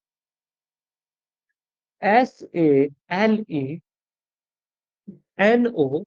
SALENOCYSTEINE,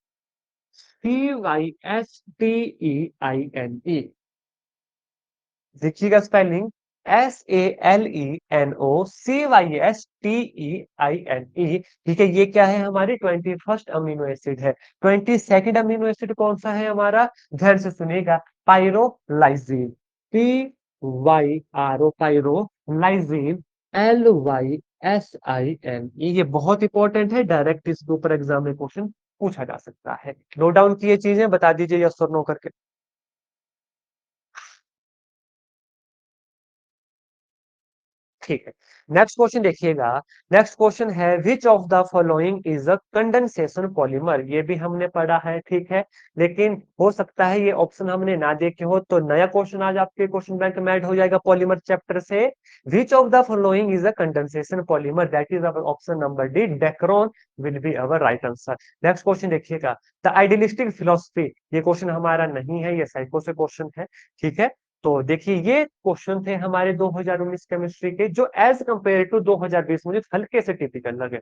देखिएगा स्पेलिंग, SALENOCYSTEINE। ठीक है, ये क्या है? हमारी 21st अमीनो एसिड है। 22nd अमीनो एसिड कौन सा है हमारा? ध्यान से सुनिएगा, पायरोलाइजीन, PYRO, पायरोलाइजीन, LYSINE। ये बहुत इंपॉर्टेंट है, डायरेक्ट इसके ऊपर एग्जाम में क्वेश्चन पूछा जा सकता है। नोट डाउन किए चीजें, बता दीजिए यस और नो करके। ठीक है। नेक्स्ट क्वेश्चन देखिएगा, नेक्स्ट क्वेश्चन है which of the following is a condensation polymer? ये भी हमने पढ़ा है, ठीक है। लेकिन हो सकता है ये ऑप्शन हमने ना देखे हो, तो नया क्वेश्चन आज आपके क्वेश्चन बैंक में ऐड हो जाएगा पॉलीमर चैप्टर से। Which of the following is a condensation polymer? That is our option number D, Dacron will be our right answer. Next question देखिएगा, द आइडियलिस्टिक फिलोसफी, ये क्वेश्चन हमारा नहीं है, ये साइको से क्वेश्चन है, ठीक है। तो देखिए ये क्वेश्चन थे हमारे 2019 केमिस्ट्री के, जो एज कंपेयर टू 2020 मुझे हल्के से टिपिकल लगे।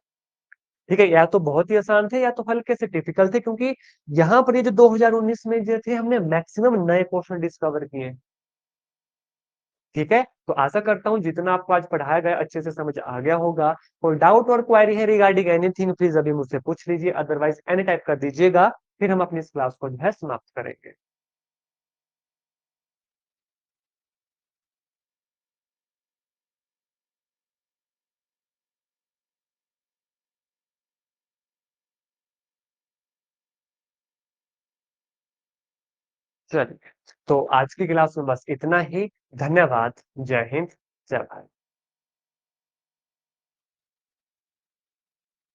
ठीक है, या तो बहुत ही आसान थे या तो हल्के से टिपिकल थे, क्योंकि यहाँ पर ये जो 2019 में जो थे हमने मैक्सिमम नए क्वेश्चन डिस्कवर किए। ठीक है, तो आशा करता हूँ जितना आपको आज पढ़ाया गया अच्छे से समझ आ गया होगा। कोई डाउट और क्वेरी है रिगार्डिंग एनीथिंग, प्लीज अभी मुझसे पूछ लीजिए, अदरवाइज एनी टाइप कर दीजिएगा, फिर हम अपनी इस क्लास को जो है समाप्त करेंगे। चलिए, तो आज की क्लास में बस इतना ही। धन्यवाद। जय हिंद। जय भारत।